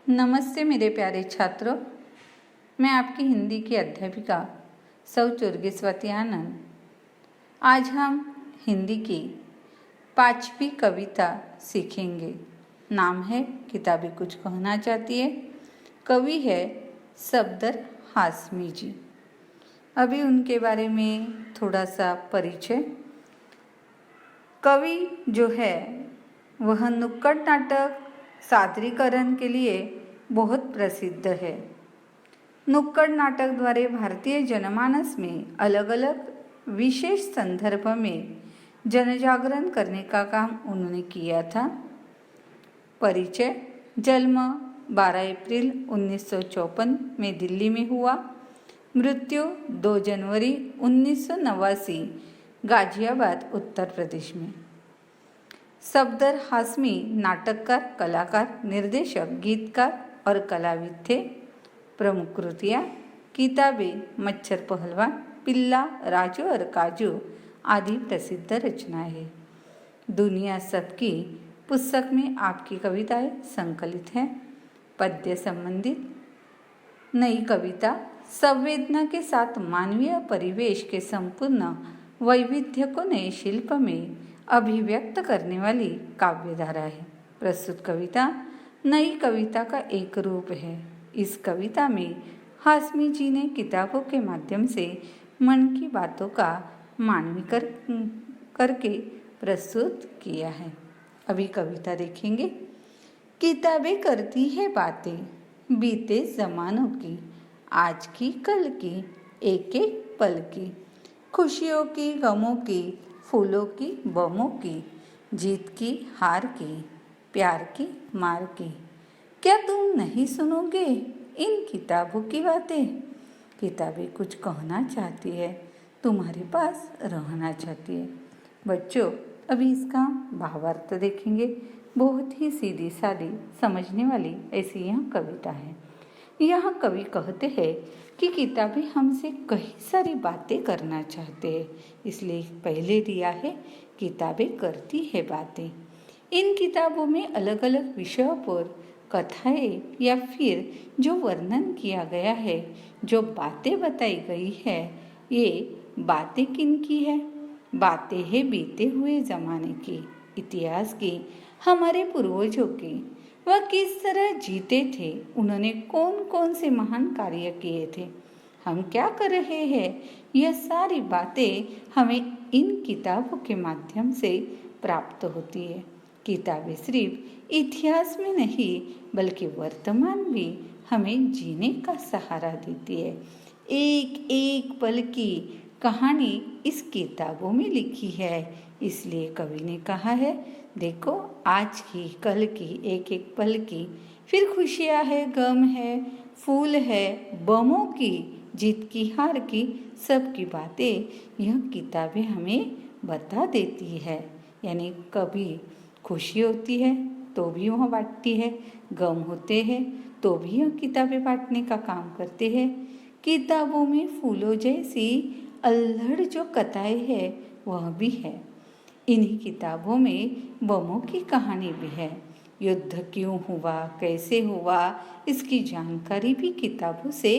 नमस्ते मेरे प्यारे छात्रों, मैं आपकी हिंदी की अध्यापिका सौ चुर्गेस्वती आनंद। आज हम हिंदी की 5वीं कविता सीखेंगे। नाम है किताबें कुछ कहना चाहती है। कवि है सफदर हाशमी जी। अभी उनके बारे में थोड़ा सा परिचय। कवि जो है वह नुक्कड़ नाटक सादरीकरण के लिए बहुत प्रसिद्ध है। नुक्कड़ नाटक द्वारा भारतीय जनमानस में अलग अलग विशेष संदर्भ में जनजागरण करने का काम उन्होंने किया था। परिचय। जन्म 12 अप्रैल 1954 में दिल्ली में हुआ। मृत्यु 2 जनवरी 1989 गाजियाबाद उत्तर प्रदेश में। सफदर हाशमी नाटककार, कलाकार, निर्देशक, गीतकार और कलाविद थे। प्रमुख कृतियाँ किताबें मच्छर पहलवान, पिल्ला, राजू और काजू आदि प्रसिद्ध रचनाएं हैं। दुनिया सबकी पुस्तक में आपकी कविताएं संकलित हैं। पद्य संबंधित नई कविता संवेदना के साथ मानवीय परिवेश के संपूर्ण वैविध्य को नए शिल्प में अभिव्यक्त करने वाली काव्यधारा है। प्रस्तुत कविता नई कविता का एक रूप है। इस कविता में हाशमी जी ने किताबों के माध्यम से मन की बातों का मानवीकरण करके प्रस्तुत किया है। अभी कविता देखेंगे। किताबें करती है बातें बीते ज़मानों की, आज की कल की, एक एक पल की, खुशियों की गमों की, फूलों की बमों की, जीत की हार की, प्यार की मार की। क्या तुम नहीं सुनोगे इन किताबों की बातें? किताबें कुछ कहना चाहती है, तुम्हारे पास रहना चाहती है। बच्चों, अभी इसका भावार्थ देखेंगे। बहुत ही सीधी सादी समझने वाली ऐसी यह कविता है। यहाँ कवि कहते हैं कि किताबें हमसे कई सारी बातें करना चाहते हैं, इसलिए पहले दिया है किताबें करती है बातें। इन किताबों में अलग अलग विषयों पर कथाएं या फिर जो वर्णन किया गया है, जो बातें बताई गई है, ये बातें किन की है? बातें हैं बीते हुए ज़माने की, इतिहास की, हमारे पूर्वजों की। वह किस तरह जीते थे, उन्होंने कौन कौन से महान कार्य किए थे, हम क्या कर रहे हैं, यह सारी बातें हमें इन किताबों के माध्यम से प्राप्त होती है। किताबें सिर्फ इतिहास में नहीं बल्कि वर्तमान भी हमें जीने का सहारा देती है। एक एक पल की कहानी इस किताबों में लिखी है। इसलिए कवि ने कहा है, देखो आज की, कल की, एक एक पल की, फिर खुशियाँ है, गम है, फूल है, बमों की, जीत की हार की, सब की बातें यह किताबें हमें बता देती है। यानी कभी खुशी होती है तो भी वह बांटती है, गम होते हैं तो भी यह किताबें बांटने का काम करते हैं। किताबों में फूलों जैसी अल्हड़ जो कथाएं है वह भी है। इन्हीं किताबों में बमों की कहानी भी है। युद्ध क्यों हुआ, कैसे हुआ, इसकी जानकारी भी किताबों से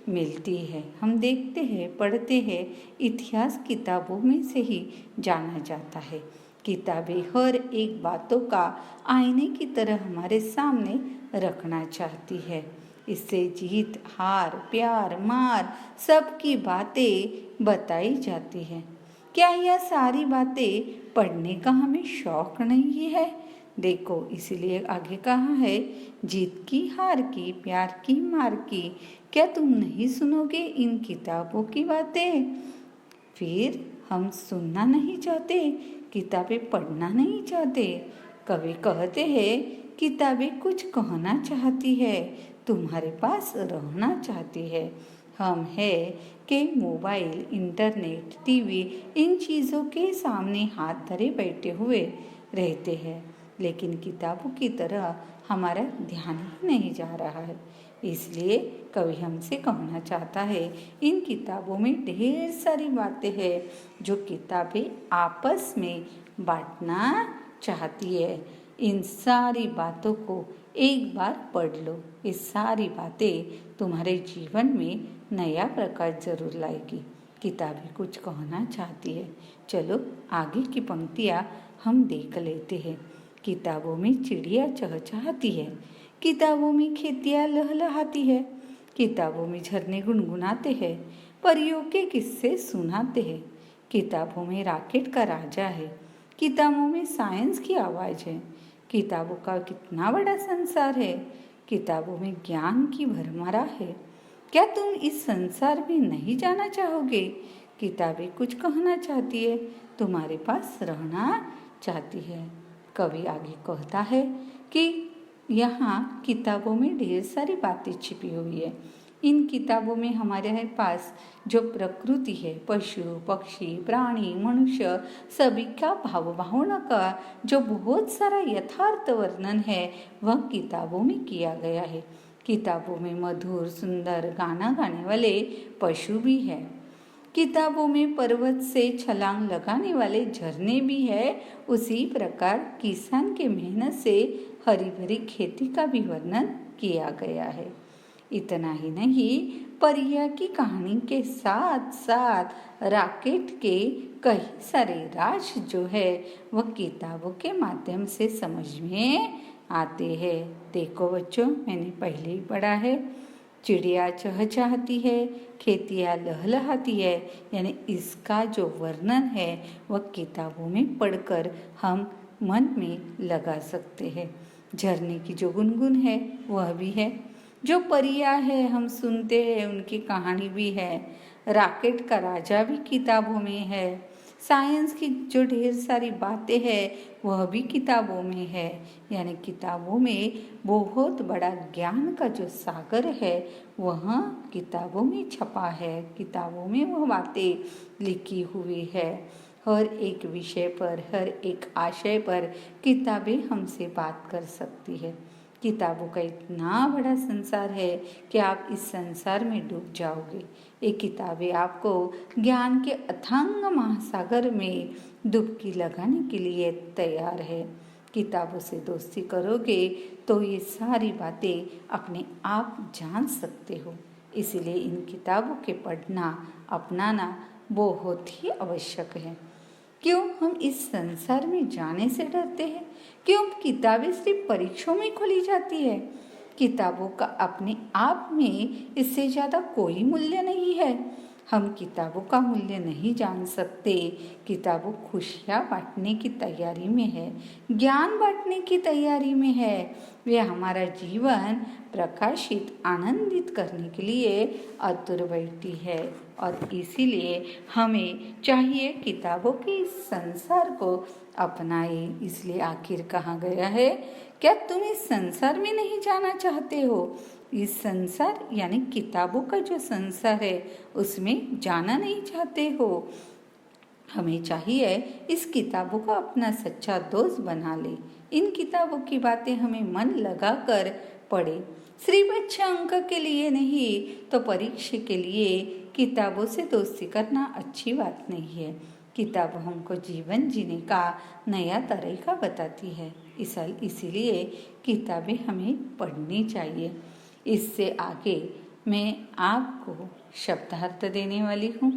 मिलती है। हम देखते हैं, पढ़ते हैं, इतिहास किताबों में से ही जाना जाता है। किताबें हर एक बातों का आईने की तरह हमारे सामने रखना चाहती है। इससे जीत, हार, प्यार, मार, सबकी बातें बताई जाती है। क्या यह सारी बातें पढ़ने का हमें शौक नहीं है? देखो, इसीलिए आगे कहा है, जीत की हार की, प्यार की मार की, क्या तुम नहीं सुनोगे इन किताबों की बातें? फिर हम सुनना नहीं चाहते, किताबें पढ़ना नहीं चाहते। कवि कहते हैं, किताबें कुछ कहना चाहती है, तुम्हारे पास रहना चाहती है। हम है कि मोबाइल, इंटरनेट, टीवी, इन चीज़ों के सामने हाथ धरे बैठे हुए रहते हैं, लेकिन किताबों की तरह हमारा ध्यान ही नहीं जा रहा है। इसलिए कवि हमसे कहना चाहता है, इन किताबों में ढेर सारी बातें हैं जो किताबें आपस में बांटना चाहती है। इन सारी बातों को एक बार पढ़ लो। ये सारी बातें तुम्हारे जीवन में नया प्रकाश जरूर लाएगी। किताबें कुछ कहना चाहती है। चलो आगे की पंक्तियाँ हम देख लेते हैं। किताबों में चिड़िया चहचहाती है, किताबों में खेतियाँ लहलहाती है, किताबों में झरने गुनगुनाते हैं, परियों के किस्से सुनाते हैं, किताबों में रॉकेट का राजा है, किताबों में साइंस की आवाज़ है, किताबों का कितना बड़ा संसार है, किताबों में ज्ञान की भरमार है। क्या तुम इस संसार में नहीं जाना चाहोगे? किताबें कुछ कहना चाहती है, तुम्हारे पास रहना चाहती है। कवि आगे कहता है कि यहाँ किताबों में ढेर सारी बातें छिपी हुई है। इन किताबों में हमारे पास जो प्रकृति है, पशु पक्षी प्राणी मनुष्य सभी का भावना का जो बहुत सारा यथार्थ वर्णन है वह किताबों में किया गया है। किताबों में मधुर सुंदर गाना गाने वाले पशु भी है, किताबों में पर्वत से छलांग लगाने वाले झरने भी है। उसी प्रकार किसान के मेहनत से हरी भरी खेती का भी वर्णन किया गया है। इतना ही नहीं, परिया की कहानी के साथ साथ रॉकेट के कई सारे राज जो है वह किताबों के माध्यम से समझ में आते हैं। देखो बच्चों, मैंने पहले ही पढ़ा है, चिड़िया चहचहाती है, खेतियाँ लहलहाती है, यानी इसका जो वर्णन है वह किताबों में पढ़कर हम मन में लगा सकते हैं। झरने की जो गुनगुन है वह भी है, जो परियां है हम सुनते हैं उनकी कहानी भी है, रॉकेट का राजा भी किताबों में है, साइंस की जो ढेर सारी बातें हैं वह भी किताबों में है। यानी किताबों में बहुत बड़ा ज्ञान का जो सागर है वह किताबों में छपा है, किताबों में वह बातें लिखी हुई है। हर एक विषय पर, हर एक आशय पर किताबें हमसे बात कर सकती है। किताबों का इतना बड़ा संसार है कि आप इस संसार में डूब जाओगे। ये किताबें आपको ज्ञान के अथांग महासागर में डुबकी लगाने के लिए तैयार है। किताबों से दोस्ती करोगे तो ये सारी बातें अपने आप जान सकते हो। इसलिए इन किताबों के पढ़ना अपनाना बहुत ही आवश्यक है। क्यों हम इस संसार में जाने से डरते हैं? क्यों किताबें सिर्फ परीक्षाओं में खोली जाती है? किताबों का अपने आप में इससे ज़्यादा कोई मूल्य नहीं है। हम किताबों का मूल्य नहीं जान सकते। किताबों खुशियाँ बांटने की तैयारी में है, ज्ञान बांटने की तैयारी में है। वे हमारा जीवन प्रकाशित आनंदित करने के लिए आतुर बैठी है और इसीलिए हमें चाहिए किताबों के इस संसार को अपनाए। इसलिए आखिर कहा गया है, क्या तुम इस संसार में नहीं जाना चाहते हो? इस संसार यानी किताबों का जो संसार है उसमें जाना नहीं चाहते हो? हमें चाहिए इस किताबों को अपना सच्चा दोस्त बना ले। इन किताबों की बातें हमें मन लगाकर पढ़े। सिर्फ अच्छे अंक के लिए नहीं तो परीक्षा के लिए किताबों से दोस्ती करना अच्छी बात नहीं है। किताब हमको जीवन जीने का नया तरीका बताती है। इसीलिए किताबें हमें पढ़नी चाहिए। इससे आगे मैं आपको शब्दार्थ देने वाली हूँ।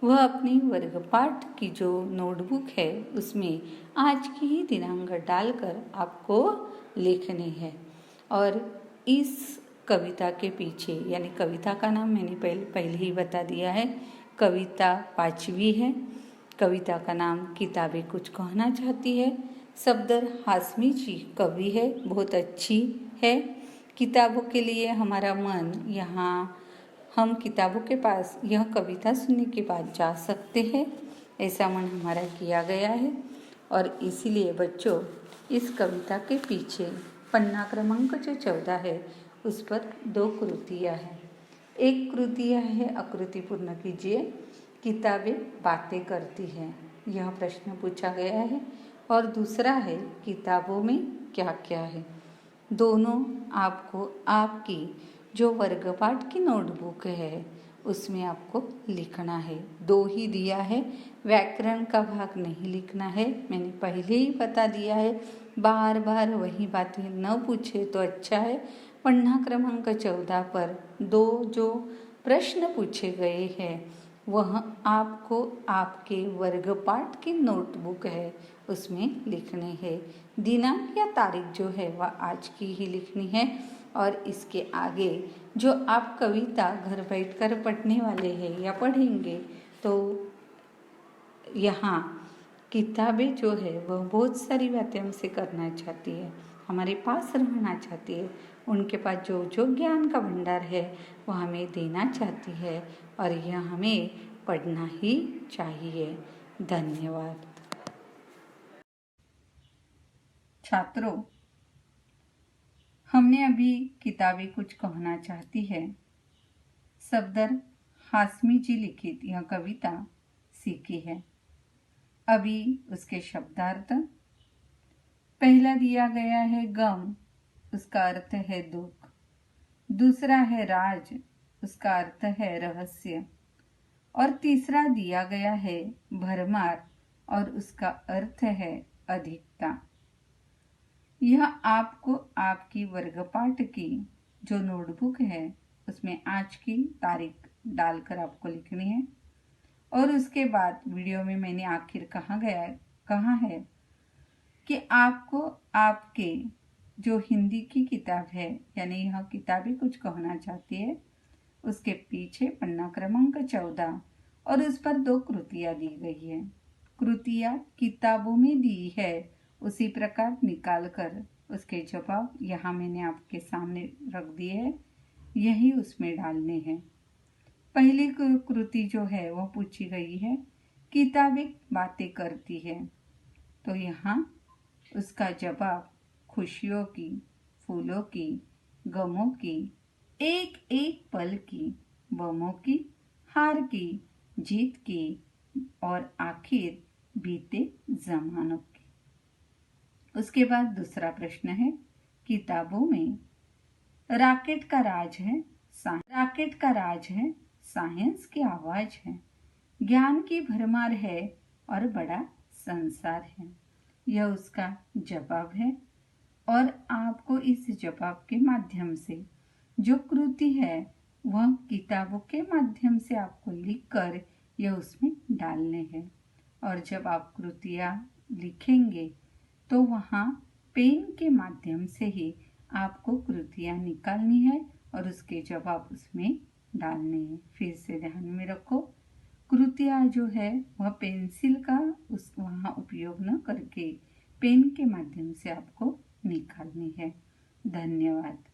वह अपनी वर्गपाठ की जो नोटबुक है उसमें आज की ही दिनांक डालकर आपको लिखनी है। और इस कविता के पीछे, यानी कविता का नाम मैंने पहले ही बता दिया है, कविता 5वीं है। कविता का नाम किताबें कुछ कहना चाहती है। सफदर हाशमी जी कवि है, बहुत अच्छी है। किताबों के लिए हमारा मन, यहाँ हम किताबों के पास यह कविता सुनने के बाद जा सकते हैं, ऐसा मन हमारा किया गया है। और इसीलिए बच्चों, इस कविता के पीछे पन्ना क्रमांक जो 14 है उस पर 2 कृतियाँ हैं। एक कृतियाँ है आकृति पूर्ण कीजिए, किताबें बातें करती हैं, यह प्रश्न पूछा गया है। और दूसरा है किताबों में क्या क्या है। दोनों आपको आपकी जो वर्गपाठ की नोटबुक है उसमें आपको लिखना है। 2 ही दिया है, व्याकरण का भाग नहीं लिखना है, मैंने पहले ही बता दिया है। बार बार वही बातें न पूछे तो अच्छा है। पन्ना क्रमांक 14 पर 2 जो प्रश्न पूछे गए हैं वह आपको आपके वर्गपाठ की नोटबुक है उसमें लिखने हैं। दिनांक या तारीख जो है वह आज की ही लिखनी है। और इसके आगे जो आप कविता घर बैठकर पढ़ने वाले हैं या पढ़ेंगे तो यहाँ किताबें जो है वह बहुत सारी बातें हमसे करना चाहती है, हमारे पास रहना चाहती है। उनके पास जो जो ज्ञान का भंडार है वह हमें देना चाहती है और यह हमें पढ़ना ही चाहिए। धन्यवाद। छात्रों, हमने अभी किताबें कुछ कहना चाहती है सफदर हाशमी जी लिखित यह कविता सीखी है। अभी उसके शब्दार्थ। पहला दिया गया है गम, उसका अर्थ है दुख। दूसरा है राज, उसका अर्थ है रहस्य। और तीसरा दिया गया है भरमार और उसका अर्थ है अधिकता। यह आपको आपकी वर्गपाठ की जो नोटबुक है उसमें आज की तारीख डालकर आपको लिखनी है। और उसके बाद वीडियो में मैंने आखिर कहा है कि आपको आपके जो हिंदी की किताब है यानी यह किताबें कुछ कहना चाहती है उसके पीछे पन्ना क्रमांक 14 और उस पर 2 कृतियां दी गई है। कृतियां किताबों में दी है उसी प्रकार निकाल कर उसके जवाब यहाँ मैंने आपके सामने रख दिए है, यही उसमें डालने हैं। पहली कृति जो है वह पूछी गई है किताबें बातें करती है, तो यहाँ उसका जवाब खुशियों की, फूलों की, गमों की, एक एक पल की, बमों की, हार की, जीत की और आखिर बीते जमानों की। उसके बाद दूसरा प्रश्न है किताबों में राकेट का राज है साइंस की आवाज है, ज्ञान की भरमार है और बड़ा संसार है। यह उसका जवाब है और आपको इस जवाब के माध्यम से जो कृति है वह किताबों के माध्यम से आपको लिखकर यह उसमें डालने हैं। और जब आप कृतियाँ लिखेंगे तो वहाँ पेन के माध्यम से ही आपको कृतियाँ निकालनी है और उसके जवाब उसमें डालने हैं। फिर से ध्यान में रखो, कृतियाँ जो है वह पेंसिल का वहाँ उपयोग न करके पेन के माध्यम से आपको निकालनी है। धन्यवाद।